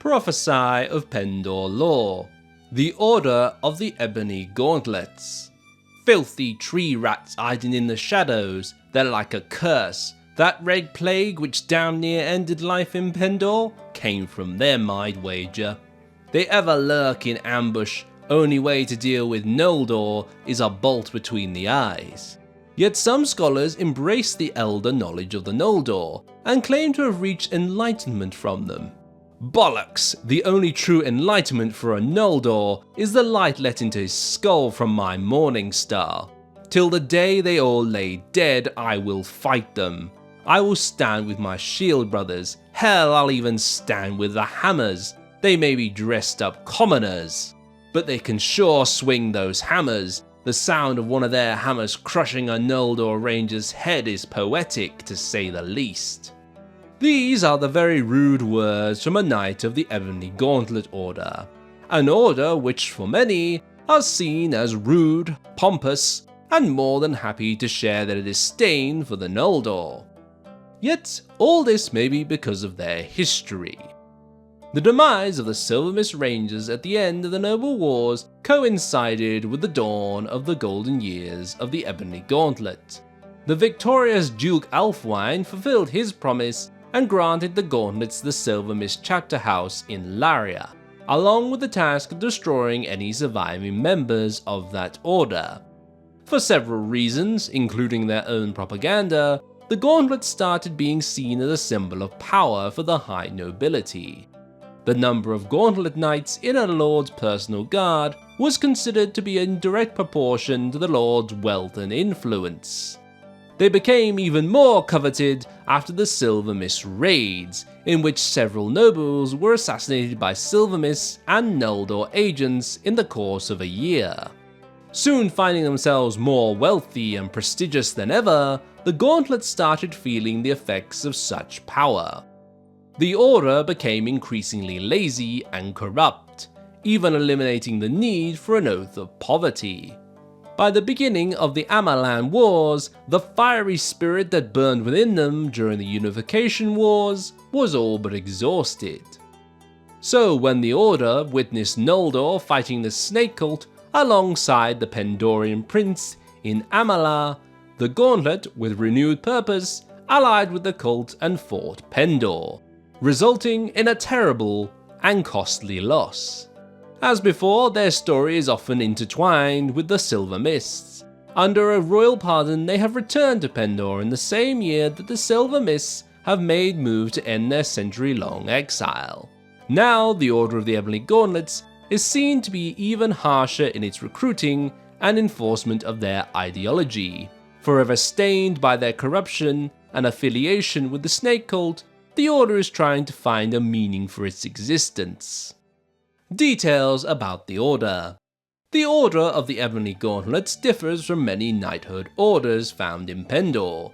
Prophesy of Pendor lore. The Order of the Ebony Gauntlets. Filthy tree rats hiding in the shadows, they're like a curse. That red plague which damn near ended life in Pendor came from them, I'd wager. They ever lurk in ambush, only way to deal with Noldor is a bolt between the eyes. Yet some scholars embrace the elder knowledge of the Noldor, and claim to have reached enlightenment from them. Bollocks! The only true enlightenment for a Noldor is the light let into his skull from my morning star. Till the day they all lay dead, I will fight them. I will stand with my shield brothers, hell, I'll even stand with the hammers. They may be dressed up commoners, but they can sure swing those hammers. The sound of one of their hammers crushing a Noldor ranger's head is poetic, to say the least. These are the very rude words from a knight of the Ebony Gauntlet order, an order which for many are seen as rude, pompous, and more than happy to share their disdain for the Noldor. Yet all this may be because of their history. The demise of the Silvermist Rangers at the end of the Noble Wars coincided with the dawn of the golden years of the Ebony Gauntlet. The victorious Duke Ælfwine fulfilled his promise and granted the Gauntlets the Silvermist chapter house in Laria, along with the task of destroying any surviving members of that order. For several reasons, including their own propaganda, the Gauntlets started being seen as a symbol of power for the high nobility. The number of Gauntlet Knights in a lord's personal guard was considered to be in direct proportion to the lord's wealth and influence. They became even more coveted after the Silvermist raids, in which several nobles were assassinated by Silvermist and Noldor agents in the course of a year. Soon finding themselves more wealthy and prestigious than ever, the Gauntlets started feeling the effects of such power. The Order became increasingly lazy and corrupt, even eliminating the need for an oath of poverty. By the beginning of the Amalan Wars, the fiery spirit that burned within them during the Unification Wars was all but exhausted. So when the Order witnessed Noldor fighting the Snake Cult alongside the Pendorian Prince in Amala, the Gauntlet, with renewed purpose, allied with the cult and fought Pendor, resulting in a terrible and costly loss. As before, their story is often intertwined with the Silver Mists. Under a royal pardon, they have returned to Pendor in the same year that the Silver Mists have made move to end their century-long exile. Now, the Order of the Ebony Gauntlets is seen to be even harsher in its recruiting and enforcement of their ideology. Forever stained by their corruption and affiliation with the Snake Cult, the Order is trying to find a meaning for its existence. Details about the Order. The Order of the Ebony Gauntlets differs from many knighthood orders found in Pendor.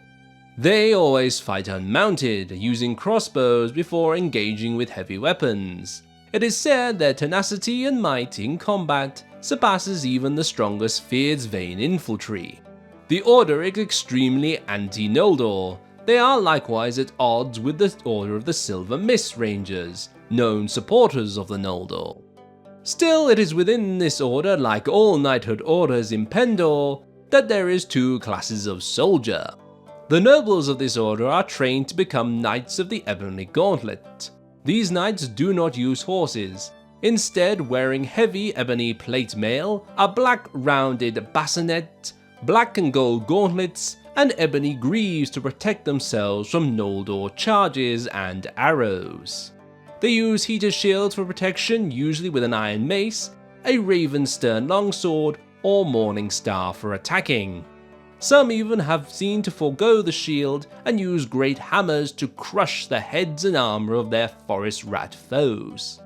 They always fight unmounted, using crossbows before engaging with heavy weapons. It is said their tenacity and might in combat surpasses even the strongest Fyr's Vain infantry. The Order is extremely anti-Noldor. They are likewise at odds with the Order of the Silver Mist Rangers, known supporters of the Noldor. Still, it is within this order, like all knighthood orders in Pendor, that there is two classes of soldier. The nobles of this order are trained to become Knights of the Ebony Gauntlet. These knights do not use horses, instead wearing heavy ebony plate mail, a black rounded bassinet, black and gold gauntlets, and ebony greaves to protect themselves from Noldor charges and arrows. They use heater shields for protection, usually with an iron mace, a Ravenstern longsword, or Morning Star for attacking. Some even have seen to forego the shield and use great hammers to crush the heads and armor of their forest rat foes.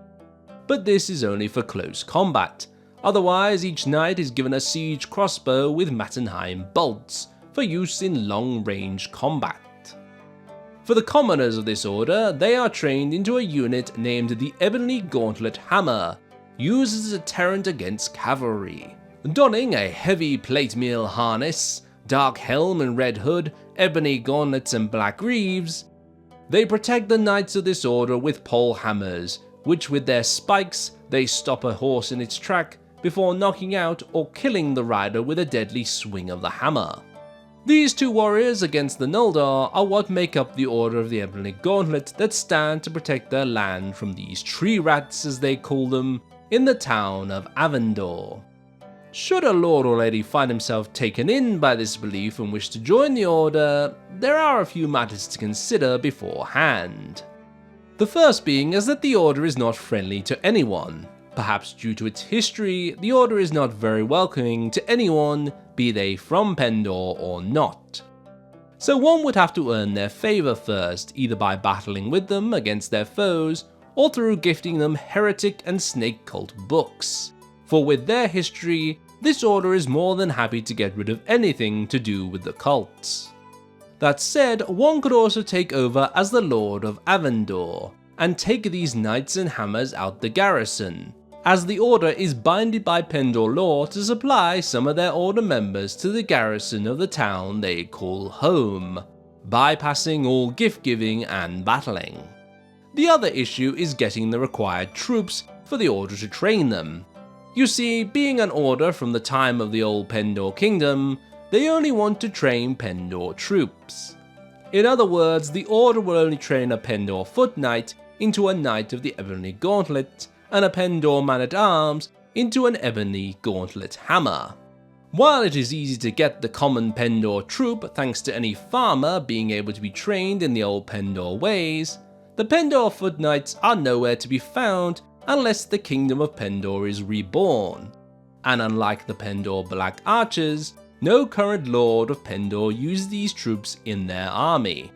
But this is only for close combat. Otherwise, each knight is given a siege crossbow with Matenheim bolts for use in long-range combat. For the commoners of this order, they are trained into a unit named the Ebony Gauntlet Hammer, used as a deterrent against cavalry. Donning a heavy plate mail harness, dark helm and red hood, ebony gauntlets and black greaves, they protect the knights of this order with pole hammers, which with their spikes they stop a horse in its track before knocking out or killing the rider with a deadly swing of the hammer. These two warriors against the Noldor are what make up the Order of the Ebony Gauntlet that stand to protect their land from these tree rats, as they call them, in the town of Avendor. Should a lord or lady find himself taken in by this belief and wish to join the Order, there are a few matters to consider beforehand. The first being is that the Order is not friendly to anyone. Perhaps due to its history, the Order is not very welcoming to anyone, be they from Pendor or not. So one would have to earn their favour first, either by battling with them against their foes, or through gifting them heretic and snake cult books. For with their history, this Order is more than happy to get rid of anything to do with the cults. That said, one could also take over as the Lord of Avendor, and take these knights and hammers out the garrison, as the Order is binded by Pendor law to supply some of their Order members to the garrison of the town they call home, bypassing all gift giving and battling. The other issue is getting the required troops for the Order to train them. You see, being an Order from the time of the old Pendor kingdom, they only want to train Pendor troops. In other words, the Order will only train a Pendor foot knight into a Knight of the Ebony Gauntlet, and a Pendor man-at-arms into an Ebony Gauntlet hammer. While it is easy to get the common Pendor troop thanks to any farmer being able to be trained in the old Pendor ways, the Pendor foot knights are nowhere to be found unless the kingdom of Pendor is reborn, and unlike the Pendor black archers, no current lord of Pendor uses these troops in their army.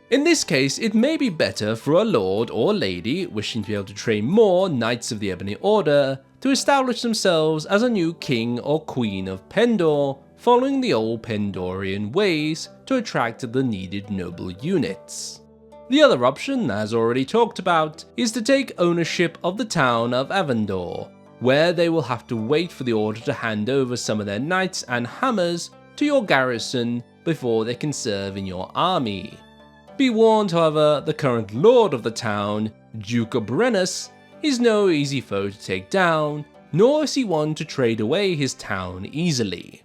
In this case, it may be better for a lord or lady wishing to be able to train more Knights of the Ebony Order to establish themselves as a new king or queen of Pendor, following the old Pendorian ways to attract the needed noble units. The other option, as already talked about, is to take ownership of the town of Avendor, where they will have to wait for the Order to hand over some of their knights and hammers to your garrison before they can serve in your army. Be warned, however, the current lord of the town, Duke of Brennus, is no easy foe to take down, nor is he one to trade away his town easily.